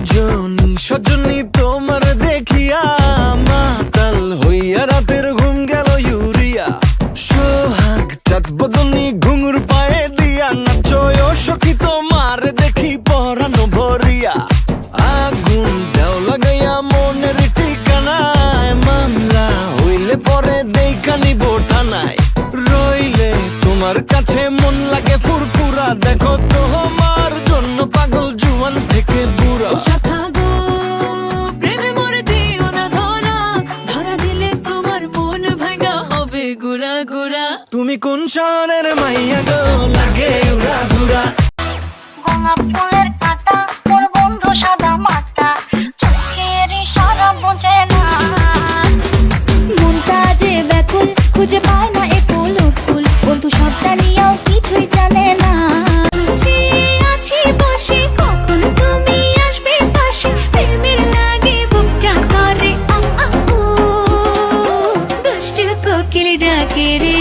সজনী সজনী তোমার দেখিয়া মাতাল হইয়া রাতের ঘুম গেল ইউরিয়া। সোহাগ চাঁদ বদনী ঘুঙুর পায়ে দিয়া নাচয় সখী তোমার দেখি পরানো ভরিয়া। আগুন দেও লাগাইয়া মনের ঠিকানায়, মামলা হইলে পরে দেখা নিব থানায়। রইলে তোমার কাছে মন লাগে ফুরফুরা, দেখো তোমার জন্য পাগল জুয়ান থেকে বুড়া। গুড়া গুড়া তুমি কোন শহরের মাইয়া গো লাগে উড়া ঘুরা। গোলাপ ফুলের কাঁটা ওর বন্ধু সাদা মাটা, চোখের ইশারা বোঝে না। মনটা যে ব্যাকুল, খুঁজে পায় না একুল উকুল, বন্ধু সব জানিয়াও কিছুই জানে না। আছি বসে কখন তুমি আসবে পাশে, প্রেমের লাগে বুকটা করে দুষ্ট কোকিল ডাকে রে।